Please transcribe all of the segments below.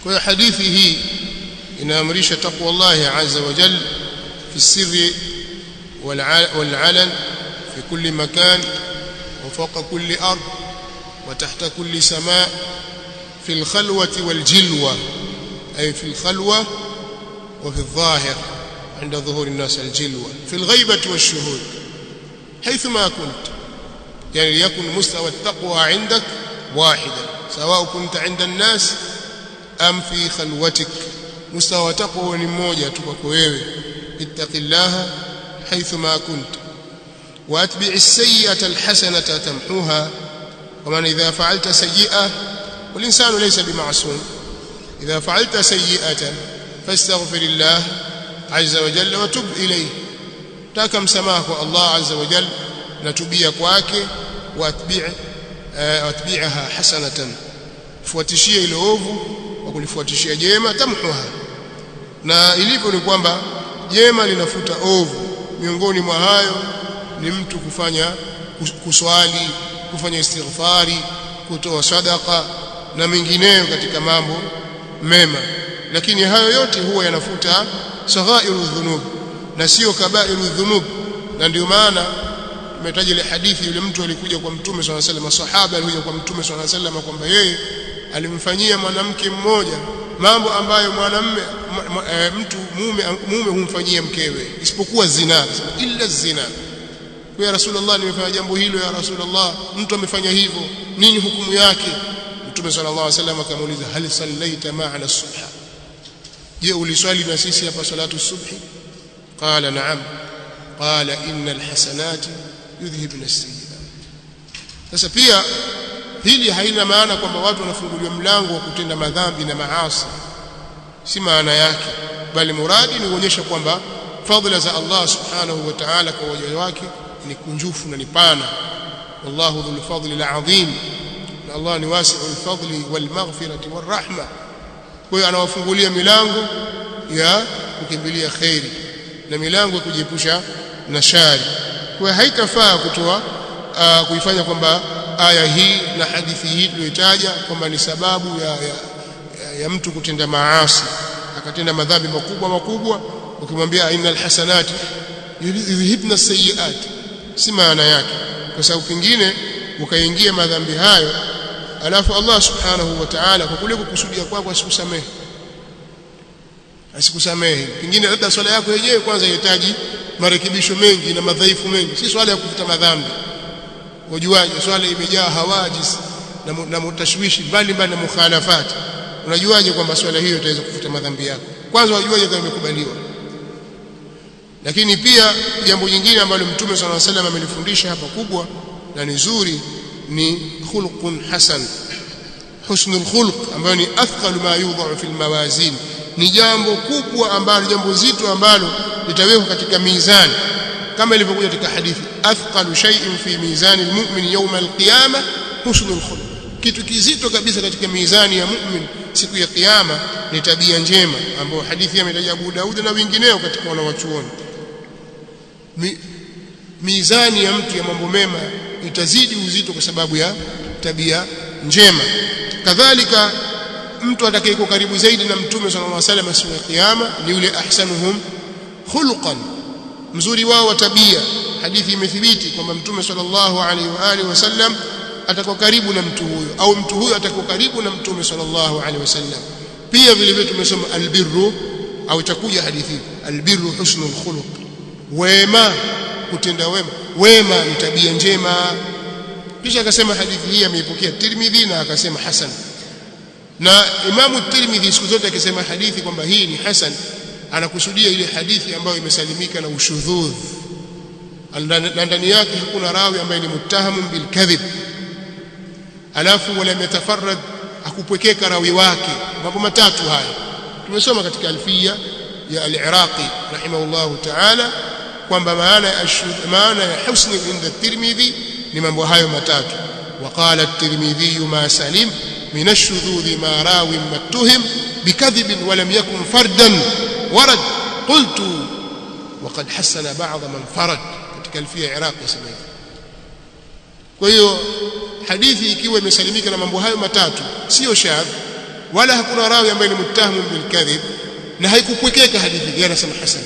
Kwa hadithi hii inaamrisha taqwa Allah azza wa jalla fi sirri wal alan fi kulli makan wa fawqa kulli ard wa tahta kulli samaa fi al khalwati wal jilwa ay fi al khalwa wa fi al zahir عند ظهور الناس الجلوة في الغيبة والشهود حيثما كنت يعني يكون مستوى التقوى عندك واحدا سواء كنت عند الناس أم في خلوتك مستوى تقوى مmoja tu kwako wewe ittaqillaha حيثما كنت واتبع السيئة الحسنة تمحوها ومن إذا فعلت سيئة والإنسان ليس بمعصوم إذا فعلت سيئة فاستغفر الله عز وجل وتب إليه taka msamaha kwa Allah azza wa jalla na tubia kwake watbi'aha hasanatan fuatishie ile ovu kwa kulifuatishia jema tamhuha na ilivyo ni kwamba jema linafuta ovu miongoni mwa hayo ni mtu kufanya kuswali kufanya istighfari kutoa sadaqa na mengineyo katika mambo mema lakini hayo yote huwa yanafuta saghairu dhunub na sio kabairu dhunub na ndio maana tumetaja ile hadithi yule mtu alikuja kwa mtume swalla sallam masahaba alikuja kwa mtume swalla sallam kwamba yeye alimfanyia mwanamke mmoja mambo ambayo mwanamume mtu mume humfanyia mkewe isipokuwa zina illa zina kwa ya Rasulullah nimefanya jambo hilo ya Rasulullah mtu amefanya hivyo nini hukumu yake mtume sallallahu alaihi wasallam akamuuliza hal sallaita ma'ana subha je uliswali na sisi hapa salatu subhi qala na'am qala innal hasanati yudhhibna as-sayyi'at sasa pia hili haina maana kwamba watu wanafunguliwa mlango wa kutenda madhambi na maasi si maana yake bali muradi ni kuonyesha kwamba fadhila za Allah subhanahu wa ta'ala kwa waja wake ni kunjufu na ni pana wallahu dhul fadli al-azim na Allah ni wasi'ul fadli wal maghfirati war rahma kwa hiyo anawafungulia milango ya kukimbilia khairi na milango ya kujiepusha na shari kwa hiyo haitafaa kutoa kuifanya kwamba aya hii na hadithi hii tuliyotaja kwamba ni sababu ya mtu kutenda maasi akatenda madhambi makubwa ukimwambia innal hasanati yudhhibna as-sayyi'at si maana yake kwa sababu pingine ukaingia madhambi hayo alafu Allah subhanahu wa ta'ala kwa kule kukusudia kwako asikusamehe pingine labda swala yako yenyewe kwanza inahitaji marekebisho mengi na madhaifu mengi si swala ya kufuta madhambi wajuaje swala imejaa hawajis na mutashwishi mbalimbali na mukhalafati unajuaje kwamba swala hiyo itaweza kufuta madhambi yako kwanza wajuaje kama imekubaliwa lakini pia jambo jingine ambalo mtume sallallahu alaihi wasallam amelifundisha hapa kubwa na ni nzuri ni khuluqun hasan husnul khuluq ambayo ni athqal ma yudha'u fil mawazin ni jambo kubwa ambalo jambo zito ambalo litawekwa katika mizani kama ilivyokuja katika hadithi athqalu shay'in fi mizani almu'min yawm alqiyama husnul khuluq kitu kizito kabisa katika mizani ya mu'min siku ya kiyama ni tabia njema ambayo hadithi imetaja Abu Daud na wengineo katika wanawachuoni mizani ya mtu ya mambo mema itazidi uzito kwa sababu ya tabia njema kadhalika mtu atakayeko karibu zaidi na mtume sallallahu alaihi wasallam siku ya kiyama ni yule ahsanuhum khuluqan mzuri wao wa tabia hadithi imethibiti kwamba mtume sallallahu alaihi wa alihi wasallam atakuwa karibu na mtu huyo au mtu huyo atakuwa karibu na mtume sallallahu alaihi wasallam pia vile vile tumesoma albirru au itakuja hadithi albirru husnul khuluq wema kutenda wema ni tabia njema kisha akasema hadithi hii ameipokea Tirmidhi na akasema hasan na Imamu Tirmidhi siku zote akisema hadithi kwamba hii ni hasan anakusudia ile hadithi ambayo imesalimika na ushudhudh ndani yake hakuna rawi ambaye ni muttahamun bil kadhib alafu wala metafarrad akupwekeka rawi wake mambo matatu haya tumesoma katika alfiya ya al-Iraqi rahimahullahu ta'ala kwamba maana ya husni inda Tirmidhi ni mambo hayo matatu waqala at-Tirmidhi ma salim min ash-shudhudh ma rawi mattuhim bikadhib wa lam yakun fardan warad qultu وقد حسن بعض من فرد katika alfiya Iraq yasema hivi kwa hiyo hadithi ikiwa imesalimika na mambo hayo matatu sio shadh wala hakuna rawi ambaye ni muttahamun bil kadhib na haikupwekeka hadithi yeye anasema hasan.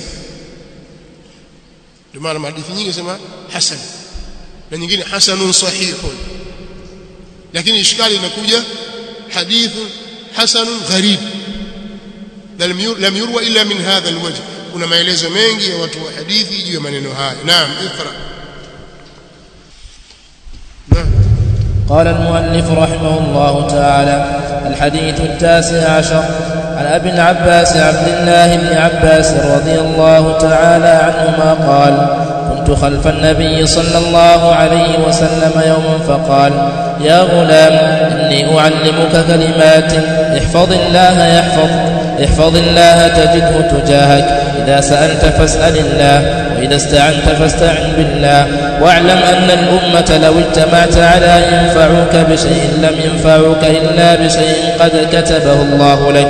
Ndio maana hadithi nyingi sema hasan na nyingine hasanun sahihun, lakini ishkali inakuja hadithu hasanun gharib lam yurwa illa min hadha alwajh. Kuna maelezo mengi ya watu wa hadithi juu ya maneno haya. Naam, iqra. Naam. قال المؤلف رحمه الله تعالى: الحديث 19 عن أبي العباس عبد الله بن عباس رضي الله تعالى عنهما قال: كنت خلف النبي صلى الله عليه وسلم يوما فقال: يا غلام إني أعلمك كلمات احفظ الله يحفظك، احفظ الله تجده تجاهك، إذا سألت فاسأل الله، وإذا استعنت فاستعن بالله، واعلم أن الأمة لو اجتمعت على أن ينفعوك بشيء لم ينفعوك إلا بشيء قد كتبه الله لك،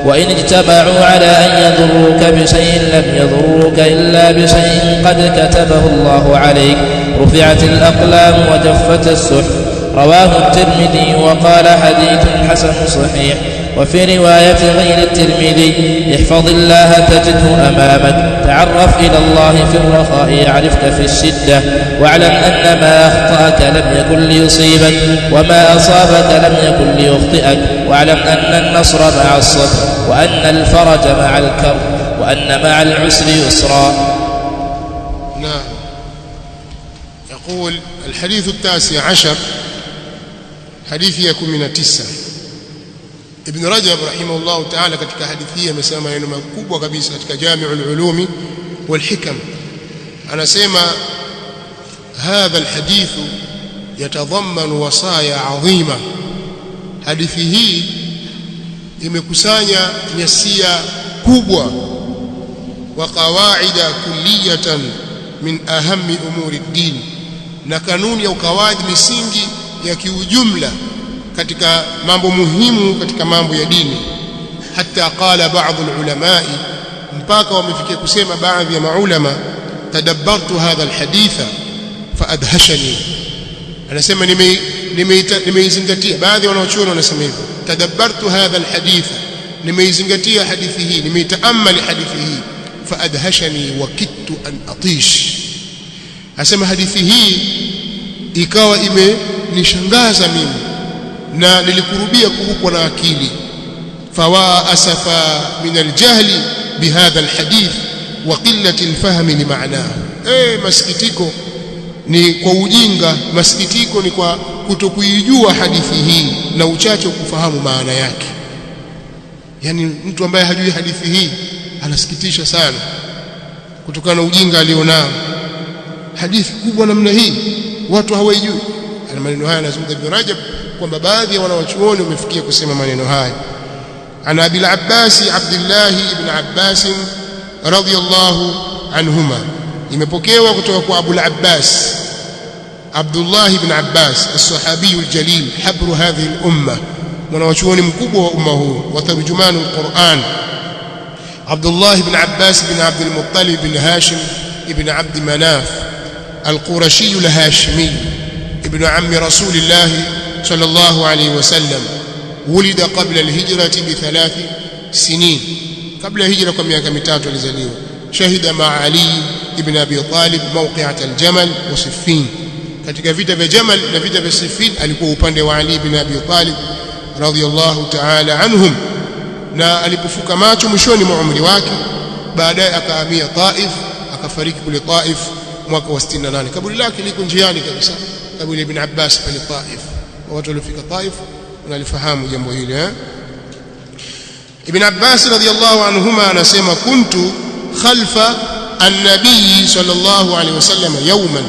وإن اجتمعوا على أن يضروك بشيء لم يضروك إلا بشيء قد كتبه الله عليك، رفعت الأقلام وجفت الصحف. رواه الترمذي وقال: حديث حسن صحيح. وفي رواية غير الترمذي: احفظ الله تجده أمامك، تعرف إلى الله في الرخاء يعرفك في الشدة، واعلم أن ما أخطأك لم يكن ليصيبك، وما أصابك لم يكن ليخطئك، واعلم أن النصر مع الصبر، وأن الفرج مع الكرب، وأن مع العسر يسرا. نعم. يقول الحديث 19 حديث يكون 9. Ibn Rajab rahimahullah ta'ala katika hadithi hii amesema maneno makubwa kabisa katika Jami'ul Ulumi wal Hikam. Anasema hadha alhadith yatadhammanu wasaya 'azima. Hadithi hii imekusanya nyasia kubwa wa qawaida kulliyatan min ahammi umuri ad-din, na kanuni au kawaidi misingi ya kiujumla katika mambo muhimu katika mambo ya dini. Hata qala baadhi ulama, mpaka wamefikia kusema baadhi ya maulama, tadabbartu hadha alhaditha faadhashani. Anasema nimeizingatia, baadhi wanaochuoni wanasema hivyo, tadabbartu hadha alhaditha, nimeizingatia hadithi hii, nimeitaamali hadithi hii, faadhashani wa kittu an atish. Anasema hadithi hii ikawa imenishangaza mimi na nilikurubia kuhukwa na akili. Fawa asafa min aljahli bihadha alhadith wa qillati alfahmi limaanahu. Masikitiko ni kwa ujinga, masikitiko ni kwa kutokuijua hadithi hii na uchache kufahamu maana yake. Yani mtu ambaye hajui hadithi hii anasikitisha sana kutokana na ujinga alionao. Hadithi kubwa namna hii watu hawaijui. Ana maneno haya anazungumza Ibn Rajab kwamba baadhi ya wanawachuoni wamefikia kusema maneno haya. Ana Abil Abbas Abdullah ibn Abbas radhiyallahu anhuma, imepokewa kutoka kwa Abu al-Abbas Abdullah ibn Abbas as-sahabi al-jalil habru hadhihi al-umma, mwanawachuoni mkubwa wa umma huu wa tarjumanu al-Qur'an. Abdullah ibn Abbas ibn Abd al-Muttalib ibn Hashim ibn Abd Manaf al-Qurashi al-Hashimi ibn ammi Rasulillah صلى الله عليه وسلم. ولد قبل الهجرة ب3 سنين، قبل الهجرة kwa miaka 3 alizaliwa. Shahida ma Ali ibn Abi Talib mawqi'at al-Jamal wa Siffin, katika vita vya Jamal na vita vya Siffin alikuwa upande wa Ali ibn Abi Talib radhiyallahu ta'ala anhum, na alipofuka macho mwishoni mwa umri wake baadaye akahamia Taif, akafariki kule Taif mwaka wa 68. Kaburi lake liko njiani kabisa, kaburi ibn Abbas pale Taif. Watu waliofika Taif wanalifahamu jambo hili. Ibn Abbas radhiyallahu anhuma anasema kuntu khalfa an-nabii sallallahu alayhi wasallam yawman,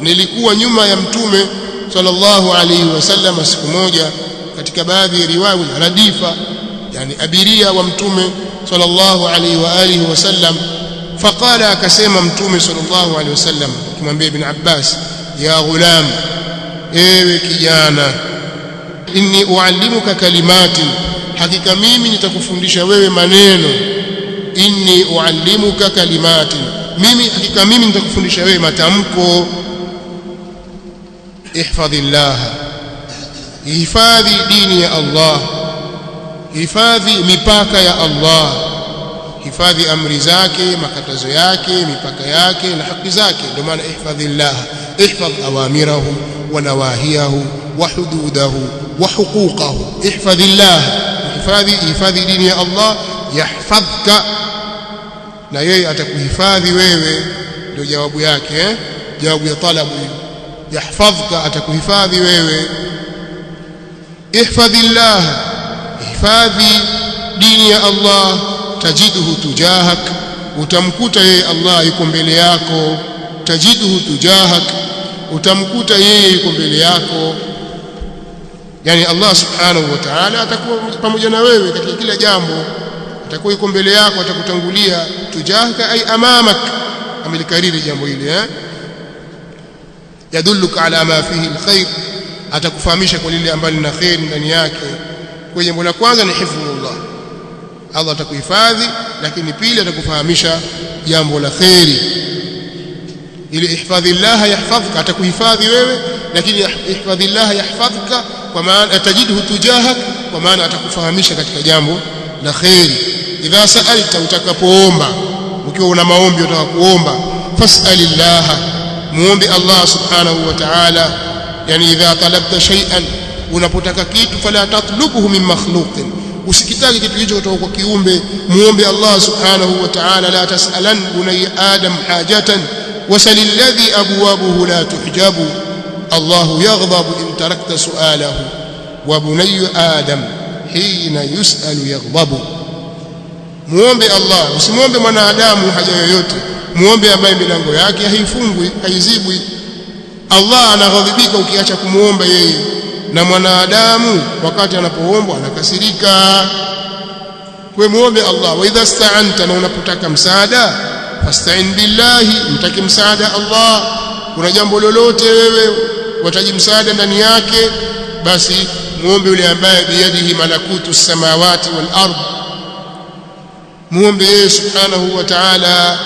nilikuwa nyuma ya mtume sallallahu alayhi wasallam siku moja. Katika baadhi ya riwaya radifa, yani abiria wa mtume sallallahu alayhi wa alihi wasallam. Faqala, akasema mtume sallallahu alayhi wasallam akimwambia Ibn Abbas, ya ghulam, ewe kijana, inni uallimuka kalimatin, hakika mimi nitakufundisha wewe maneno. Inni uallimuka kalimatin, hakika mimi nitakufundisha wewe matamko. Ihfadhillah, ihifadhi dini ya Allah. hifadhi mipaka ya Allah, hifadhi amri zake, makatazo yake, mipaka yake na haki zake. Ndio maana ihfadhillah, ihfadh awamirahu wa nawahiyahu wa hududahu wa huquqahu. Ihfadhillah, hifadhi dini ya Allah, yahfadhka, na yeye atakuhifadhi wewe. Ndio jawabu yake, jawabu ya talabu. Yahfadhka, atakuhifadhi wewe. Ihfadhillah, hifadhi dini ya Allah, tajiduhu tujahak, utamkuta yeye Allah yuko mbele yako. Tajiduhu tujahak, utamkuta yeye yuko mbele yako. Yani Allah subhanahu wa ta'ala atakuwa pamoja na wewe katika kila jambo, atakuwa yuko mbele yako, atakutangulia. Tujahaka ay amamak, amelikariri jambo hili yadulluka ala ma fihi alkhair, atakufahamisha kwa lile ambalo lina khair ndani yake. Kwa jambo la kwanza ni hifdhullah, Allah atakuhifadhi, lakini pili atakufahamisha jambo la khairi. Ili ihfadhillah yahfadhka, atakuhifadhi wewe, lakini ihfadhillah yahfadhka kwa maana atajiduhu tujahak, kwa maana atakufahamisha katika jambo la khairi. Idha sa'alta, utakapoomba, ukiwa una maombi unataka kuomba, fas'alillah, muombe Allah subhanahu wa ta'ala. Yani idha talabta shay'an, unapotaka kitu, fala tatlubuhu min makhluqin, usikitaki kitu hicho kutoka kwa kiumbe, muombe Allah subhanahu wa ta'ala. La tas'alan bunay adam hajatan wasalil ladhi abwabuhu la tuhjabu, Allahu yaghdabu in tarakta su'alahu wa bunay adam hina yus'alu yaghdabu. Muombe Allah, usimwombe mwanadamu haja yoyote, muombe ambaye milango yake haifungwi, haizibwi. Allah anaghadhibika ukiacha kumuomba yeye, na mwanadamu wakati anapoombwa anakasirika. Kwa muombe Allah. Wa idha sta'anta, na unapotaka msaada, fasta'in billahi, mtaki msaada Allah. Kuna jambo lolote wewe wataji msaada ndani yake, basi muombe yule ambaye biyadihi malakutu samawati wal ard, muombe yeye subhanahu wa ta'ala.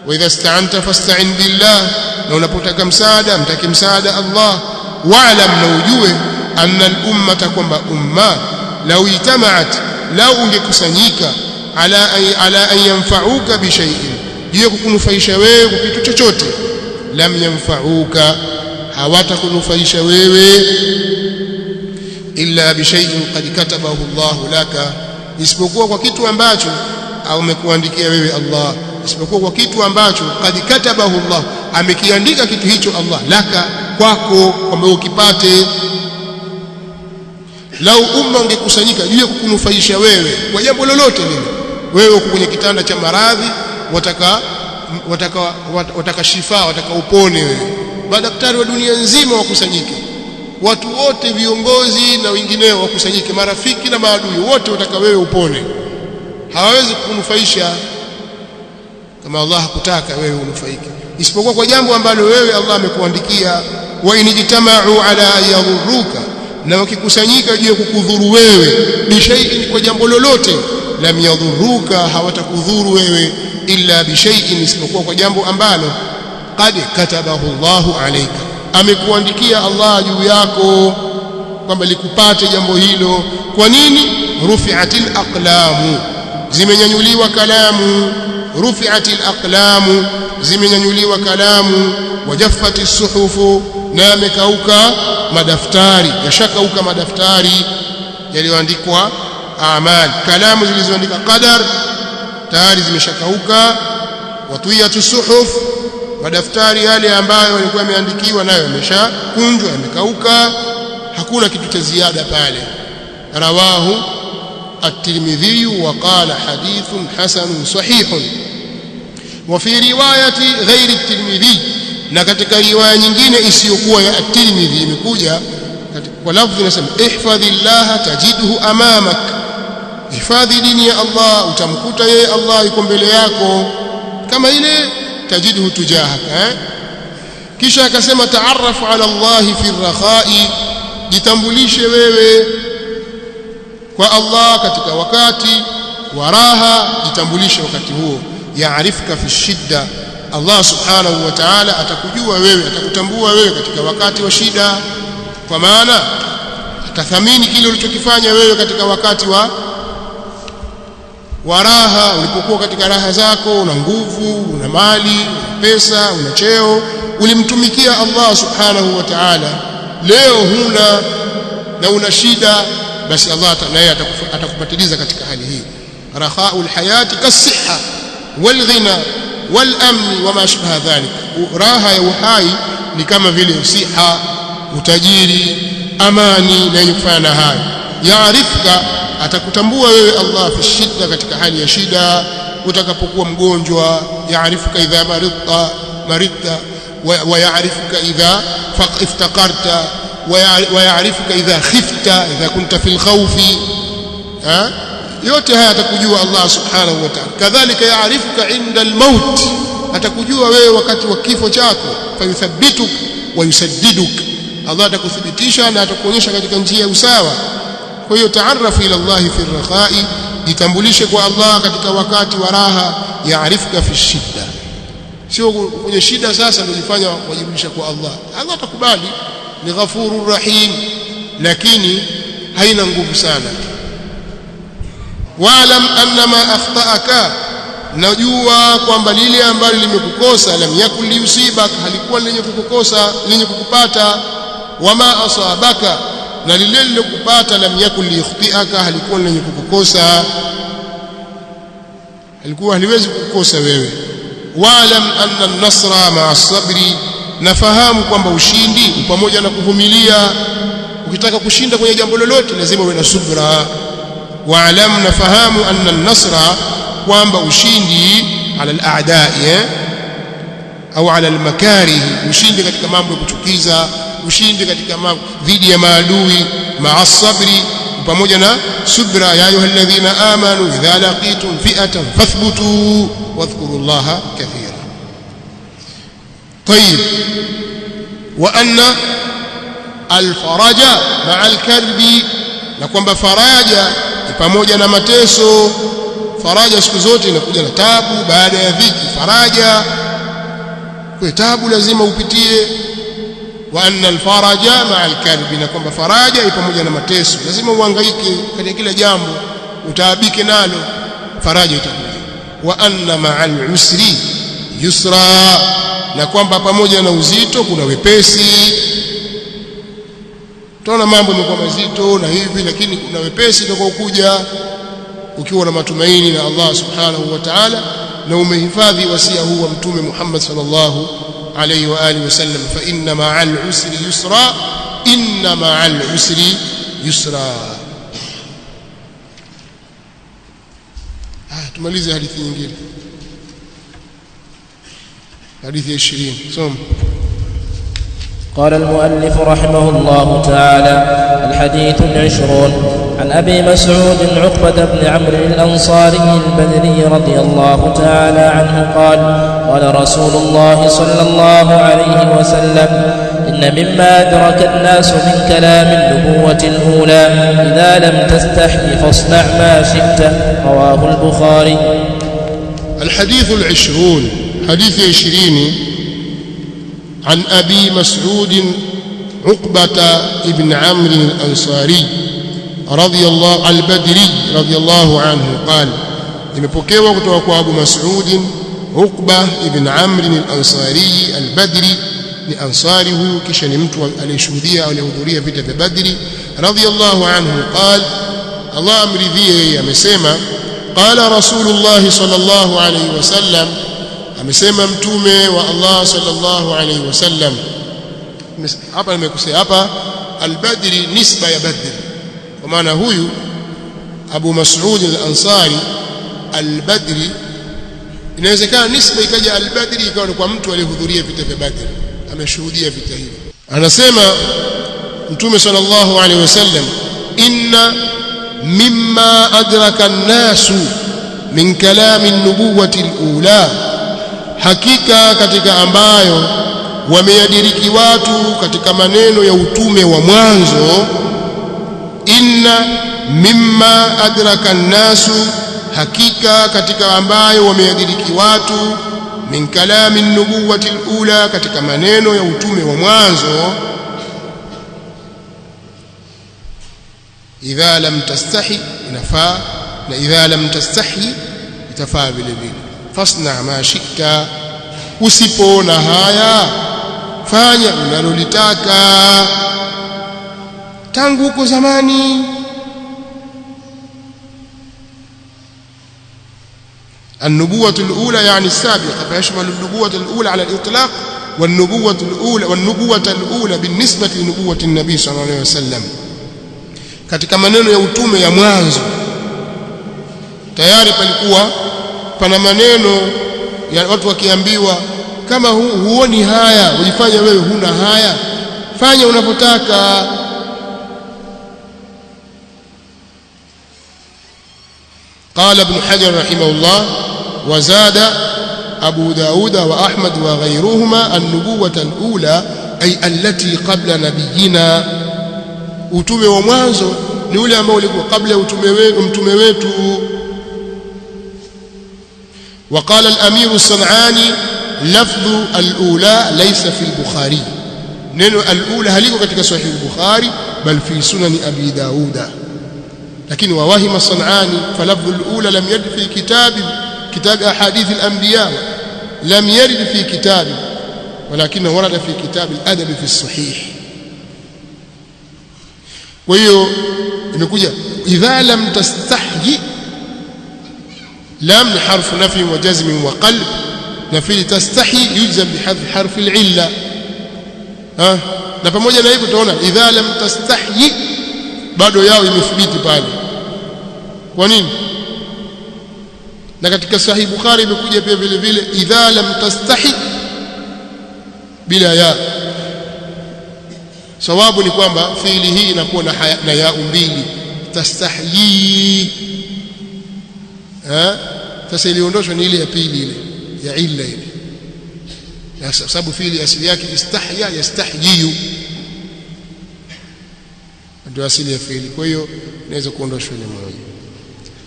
Wa idha sta'anta fasta'in billah, na unapotaka msaada mtaki msaada Allah. Wa'lam, na ujue, anna al-ummata, kwamba umma, law itama'at, law ungekusanyika, ala an yanfa'uka bi shay'in, juu kukunufaisha wewe kwa kitu chochote, lam yanfa'uka, hawatakunufaisha wewe, illa bi shay'in qad katabahu Allah laka, isipokuwa kwa kitu ambacho amekuandikia wewe Allah, isipokuwa kwa kitu ambacho qad katabahu Allah, amekiandika kitu hicho Allah laka, kwako, kwamba ukipate. Lau umma ungekusanyika juu ya kukunufaisha wewe kwa jambo lolote lile, wewe uko kwenye kitanda cha maradhi, wataka shifa, wataka upone wewe, madaktari wa dunia nzima wakusanyike, watu wote, viongozi na wengineo wakusanyike, marafiki na maadui wote, wataka wewe upone, hawawezi kukunufaisha kama Allah hakutaka wewe unufaike, isipokuwa kwa jambo ambalo wewe Allah amekuandikia. Wa inijtama'u ala yadhurruka, na wakikusanyika juu ya kukudhuru wewe, bishai'in, kwa jambo lolote, lam yadhurruka, hawatakudhuru wewe, illa bishai'in, isipokuwa kwa jambo ambalo qad katabahu Allahu alayka, amekuandikia Allah juu yako kwamba likupate jambo hilo. Kwa nini? Rufi'atil aqlamu, zimenyanyuliwa kalamu. Rufi'atil aqlamu, zimenyanyuliwa kalamu. Wajaffati suhufu, na yamekauka madaftari, yashakauka madaftari yaliyoandikwa amali. Kalamu zilizoandika qadar tayari zimeshakauka. Watwiyatu suhuf, madaftari yale ambayo yalikuwa yameandikiwa nayo yameshakunjwa, yamekauka, hakuna kitu cha ziada pale. Rawahu at-Tirmidhi wa qala hadithun hasanun sahihun. Wa fi riwayati ghairi at-Tirmidhi, na katika riwaya nyingine isiyokuwa ya at-Tirmidhi imekuja kwa lafzi inasema ihfadhillah tajiduhu amamak, hifadhi dini ya Allah, utamkuta yeye Allah yuko mbele yako, kama ile tajiduhu tujahaka. Kisha akasema taarrafu ala Allah fi rakhai, jitambulishe wewe kwa Allah katika wakati wa raha, jitambulishe wakati huo. Yaarifka fi shidda, Allah subhanahu wa ta'ala atakujua wewe, atakutambua wewe katika wakati wa shida, kwa maana atathamini kile ulichokifanya wewe katika wakati wa raha, ulipokuwa katika raha zako, una nguvu, una mali, una pesa, una cheo, ulimtumikia Allah subhanahu wa ta'ala. Leo huna na una shida, basi Allah naye atakupatiliza katika hali hii. Rakhaul hayati kasihha wal ghina wal amn wa ma shbaha dhalik. Raha ya uhai ni kama vile siha, utajiri, amani na yenye kufanya na hayo. Yaarifka, atakutambua wewe Allah fi shida, katika hali ya shida, utakapokuwa mgonjwa. Yaarifka idha maridta wa yaarifka idha iftaqarta wa yaarifka idha khifta, idha kunta fil khawfi. Yote haya atakujua Allah subhanahu wa ta'ala. Kadhalika yaarifka inda al-maut, atakujua wewe wakati wa kifo chako. Fayuthabbituk wa yusaddiduk, Allah atakuthibitisha na atakuonyesha katika njia ya usawa. Kwa hiyo taarafu ila Allah fi ar-rakhai, jitambulishe kwa Allah katika wakati wa raha. Yaarifka fi shida, sio kwenye shida sasa ndio jifanya wajibulisha kwa Allah. Allah atakubali, ni ghafurur rahim, lakini haina nguvu sana. Wa'lam anna ma akhtaaka, najua kwamba lile ambalo limekukosa, lam yakul liyusibak, halikuwa lenye kukukosa, lenye kukupata. Wama asabaka, na lile lilokupata, lam yakul liyukhtiaka, halikuwa lenye kukukosa, halikuwa haliwezi kukukosa wewe. Wa'lam anna an-nasra ma'a as-sabri, nafahamu kwamba ushindi pamoja na kuvumilia. Ukitaka kushinda kwenye jambo lolote lazima uwe na subra. Wa'lam, nafahamu anna an-nasra, kwamba ushindi ala al-a'da'i au ala al-makarih, ushindi katika mambo ya kuchukiza, ushindi katika mambo dhidi ya maadui, ma'a as-sabri, pamoja na subra. Ya ayyuhalladhina amanu idha laqitum fi'atan fathbutu wadhkurullaha kathira. طيب. وأن الفرج مع الكرب, na kwamba faraja ni pamoja na mateso. Faraja siku zote inakuja na tabu baada ya dhiki. Faraja kwa tabu lazima upitie. Wa anna alfaraja ma'a alkarbi, na kwamba faraja ni pamoja na mateso, lazima uhangaike katika kila jambo, utaabike nalo, faraja itakuja. Wa anna ma'al usri yusra, na kwamba pamoja na uzito kuna wepesi. Tunaona mambo yamekuwa mazito na hivi, lakini kuna wepesi utakaokuja ukiwa na matumaini na Allah subhanahu wa ta'ala, na umehifadhi wasia huu wa Mtume Muhammad sallallahu alayhi wa alihi wasallam, fa inna ma'al usri yusra, inna ma'al usri yusra. Tumalize hadithi nyingine, hadithi ya 20. Soma. قال المؤلف رحمه الله تعالى: الحديث 20 عن أبي مسعود عقبة بن عمرو الأنصاري البدري رضي الله تعالى عنه قال: قال رسول الله صلى الله عليه وسلم: إن مما أدرك الناس من كلام النبوة الأولى إذا لم تستحي فاصنع ما شئت. رواه البخاري. الحديث 20 حديث 20 عن أبي مسعود عقبة بن عمرو الأنصاري رضي الله البدري رضي الله عنه قال: imepokewa kutoka kwa Abu Mas'ud Uqba ibn Amr al-Ansari al-Badri, ni ansari huyu, kisha ni mtu aliyeshuhudia au alihudhuria vita vya Badri, radiyallahu anhu. Qal, Allah amridhie, amesema: qala Rasulullah sallallahu alayhi wasallam, amesema mtume wa Allah sallallahu alayhi wasallam. Hapa nimekosea, hapa al-Badri nisba ya Badr, kwa maana huyu Abu Mas'ud al-Ansari al-Badri, inawezekana nisba ikaja al-Badri ikawa kwa mtu aliyehudhuria vita vya Badr, ameshuhudia vita hivi. Anasema mtume sallallahu alayhi wasallam: inna mimma adraka an-nasu min kalami an-nubuwati al-ula, hakika katika ambayo wameyadiriki watu katika maneno ya utume wa mwanzo. Inna mimma adraka an-nasu, hakika katika ambayo wameyadiriki watu, min kalami an-nubuwati al-ula, katika maneno ya utume wa mwanzo. idha lam tastahi inafaa, na idha lam tastahi itafaa vile vile. Fasna ma shika, usipoona haya fanya unalolitaka. Tangu huko zamani النبوة الأولى يعني السابقة، فيشمل النبوة الأولى على الإطلاق والنبوة الأولى بالنسبة لنبوة النبي صلى الله عليه وسلم. katika maneno ya utume ya mwanzo tayari palikuwa pana maneno ya watu wakiambiwa, kama huoni haya ujifanye wewe huna haya, fanya unapotaka. قال ابن حجر رحمه الله: وزاد أبو داود وأحمد وغيرهما النبوة الأولى أي التي قبل نبينا. utume wa mwanzo ni ule ambao ulikuwa kabla ya mtume wetu. وقال الأمير الصنعاني: لفظ الأولى ليس في البخاري. neno الأولى haliko katika sahih al-Bukhari bal fi sunan Abi Daud. لكن ووهم الصنعاني فلفظ الأولى لم يرد في كتاب أحاديث الأنبياء، لم يرد في كتاب، ولكنه ورد في كتاب الأدب في الصحيح. وهي imekuja idha lam tastahyi, lam harf nafi wa jazm wa qalb, nafi tastahyi yujzam bihadf harf al-illa. na pamoja na hivyo tunaona idha lam tastahyi bado yao imethibiti pale. Kwa nini? Na katika sahih Bukhari imekuja pia vile vile idha lam tastahi bila ya. Sawabu ni kwamba fiili hii inakuwa na ya mbili, tastahyi. Sasa iliondoshwa ni ile ya pili, ile ya illa ile, na sababu fiili asili yake istahya yastahyi, ndio asili ya fiili. Kwa hiyo inaweza kuondoshwa ile moja,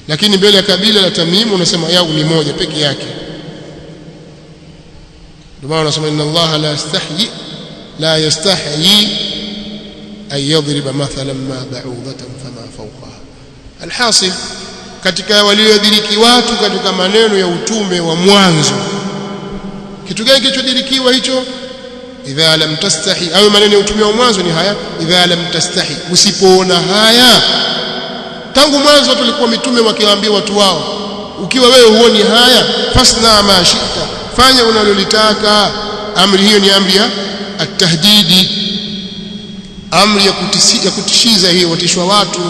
lakini mbele ya kabila la Tamim unasema yao ni moja peke yake. Ndio maana unasema inna Allah la yastahyi an yadhriba mathalan ma ba'udatan fama fawqaha. Alhasil, katika waliodiriki watu katika maneno ya utume wa mwanzo, kitu gani kilichodirikiwa hicho? idha lam tastahi, au maneno ya utume wa mwanzo ni haya, idha lam tastahi, usipoona haya. Tangu mwanzo tulikuwa mitume wakiwaambia watu wao, ukiwa wewe huoni haya, fasna ma shita, fanya unalolitaka. Amri hiyo ni amri ya at-tahdidi, amri ya kutishiza. Hiyo watishwa watu,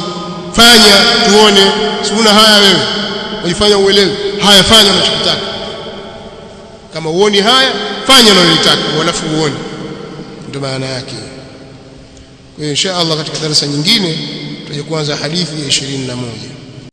fanya tuone. Siuna haya wewe, unifanya uelewe haya, fanya unachotaka. Kama uoni haya, fanya unalolitaka, walafu uone. Ndio maana yake. Kwa hiyo insha Allah katika darasa nyingine tutaje kuanza hadithi ya 21.